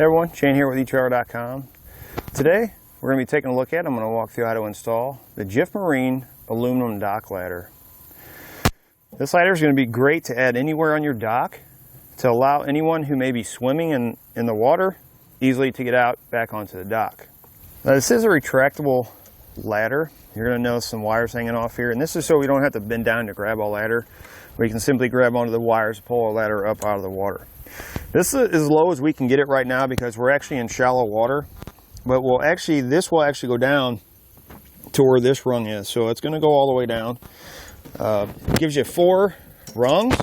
Hey everyone, Shane here with etrailer.com. Today we're going to be taking a look at, I'm going to walk through how to install the JIF Marine aluminum dock ladder. This ladder is going to be great to add anywhere on your dock to allow anyone who may be swimming in the water easily to get out back onto the dock. Now this is a retractable ladder. You're going to notice some wires hanging off here, and this is so we don't have to bend down to grab a ladder. We can simply grab onto the wires, pull our ladder up out of the water. This is as low as we can get it right now because we're actually in shallow water, but this will actually go down to where this rung is. So it's going to go all the way down. It gives you 4 rungs.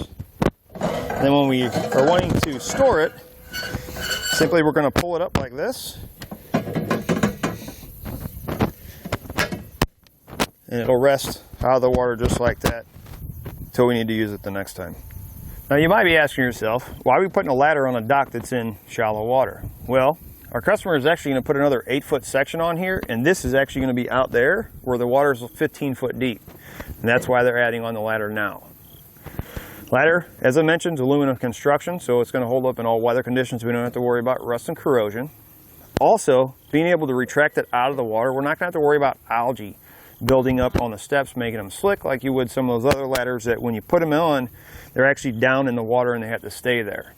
And then when we are wanting to store it, simply we're going to pull it up like this. And it'll rest out of the water just like that until we need to use it the next time. Now you might be asking yourself, why are we putting a ladder on a dock that's in shallow water? Well, our customer is actually going to put another 8-foot section on here, and this is actually going to be out there where the water is 15 foot deep. And that's why they're adding on the ladder now. Ladder, as I mentioned, is aluminum construction, so it's going to hold up in all weather conditions. We don't have to worry about rust and corrosion. Also, being able to retract it out of the water, we're not going to have to worry about algae building up on the steps, making them slick like you would some of those other ladders that when you put them on, they're actually down in the water and they have to stay there.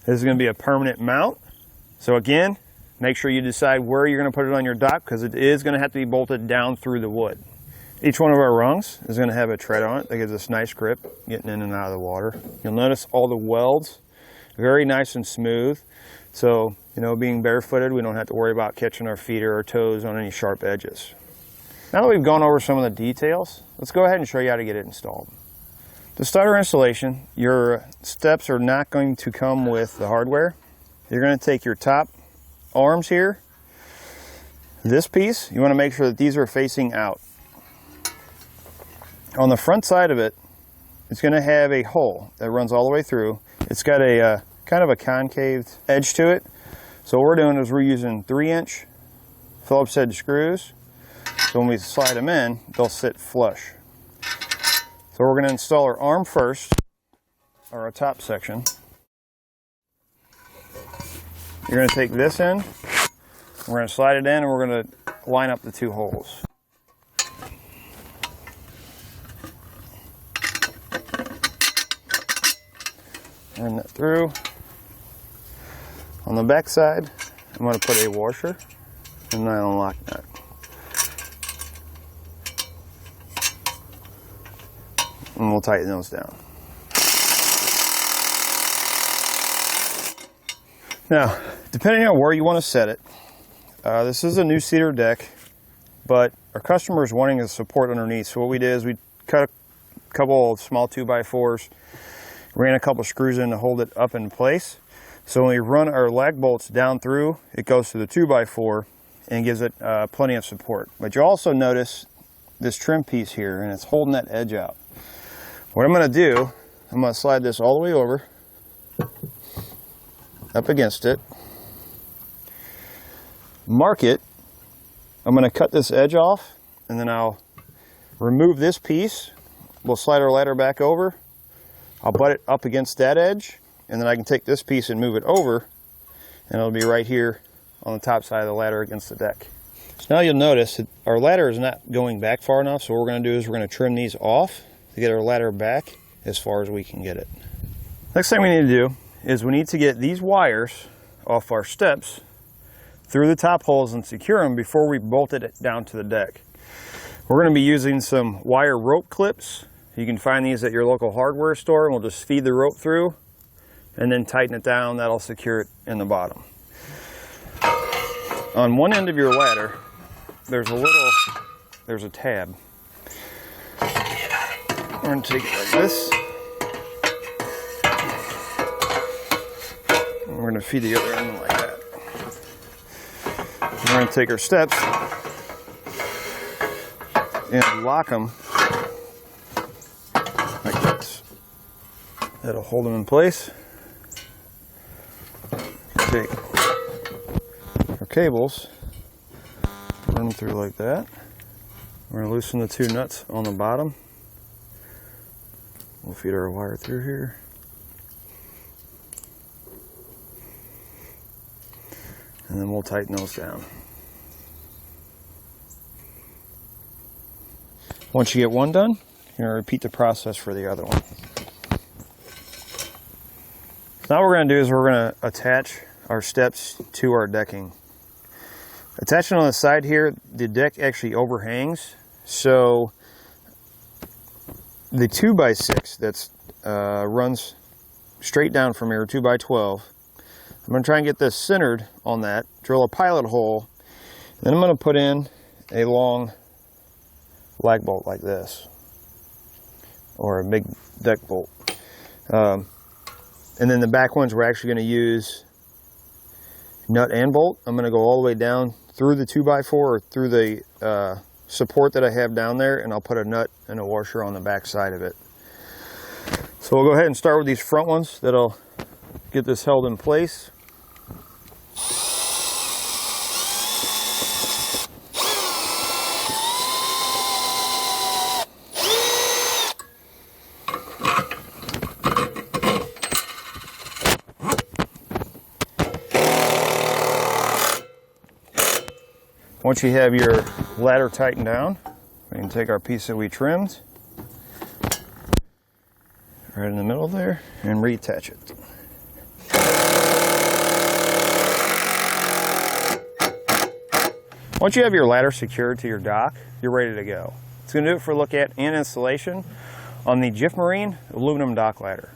This is going to be a permanent mount. So again, make sure you decide where you're going to put it on your dock because it is going to have to be bolted down through the wood. Each one of our rungs is going to have a tread on it that gives us nice grip getting in and out of the water. You'll notice all the welds, very nice and smooth. So, being barefooted, we don't have to worry about catching our feet or our toes on any sharp edges. Now that we've gone over some of the details, let's go ahead and show you how to get it installed. To start our installation, your steps are not going to come with the hardware. You're going to take your top arms here. This piece, you want to make sure that these are facing out. On the front side of it, it's going to have a hole that runs all the way through. It's got a kind of a concaved edge to it. So what we're doing is we're using 3-inch Phillips head screws. So when we slide them in, they'll sit flush. So we're going to install our arm first, or our top section. You're going to take this in, we're going to slide it in, and we're going to line up the 2 holes. Run that through. On the back side, I'm going to put a washer and nylon lock nut. And we'll tighten those down. Now, depending on where you want to set it, this is a new Cedar deck, but our customer is wanting the support underneath. So what we did is we cut a couple of small 2x4s, ran a couple screws in to hold it up in place. So when we run our lag bolts down through, it goes to the 2x4 and gives it plenty of support. But you'll also notice this trim piece here, and it's holding that edge out. What I'm going to do, I'm going to slide this all the way over, up against it, mark it. I'm going to cut this edge off, and then I'll remove this piece. We'll slide our ladder back over. I'll butt it up against that edge, and then I can take this piece and move it over, and it'll be right here on the top side of the ladder against the deck. So now you'll notice that our ladder is not going back far enough, so what we're going to do is we're going to trim these off to get our ladder back as far as we can get it. Next thing we need to do is we need to get these wires off our steps through the top holes and secure them before we bolt it down to the deck. We're going to be using some wire rope clips. You can find these at your local hardware store, and we'll just feed the rope through and then tighten it down. That'll secure it in the bottom. On one end of your ladder, there's a tab. We're going to take it like this. And we're going to feed the other end like that. We're going to take our steps and lock them like this. That'll hold them in place. Take our cables, run them through like that. We're going to loosen the 2 nuts on the bottom. We'll feed our wire through here. And then we'll tighten those down. Once you get one done, you're going to repeat the process for the other one. Now what we're going to do is we're going to attach our steps to our decking. Attaching on the side here, the deck actually overhangs, so the 2x6 that's runs straight down from here, 2x12, I'm going to try and get this centered on that, drill a pilot hole, and then I'm going to put in a long lag bolt like this, or a big deck bolt. And then the back ones we're actually going to use nut and bolt. I'm going to go all the way down through the 2x4 or through the support that I have down there, and I'll put a nut and a washer on the back side of it. So we'll go ahead and start with these front ones that'll get this held in place. Once you have your ladder tightened down, we can take our piece that we trimmed right in the middle there and reattach it. Once you have your ladder secured to your dock, you're ready to go. It's going to do it for a look at and installation on the JIF Marine aluminum dock ladder.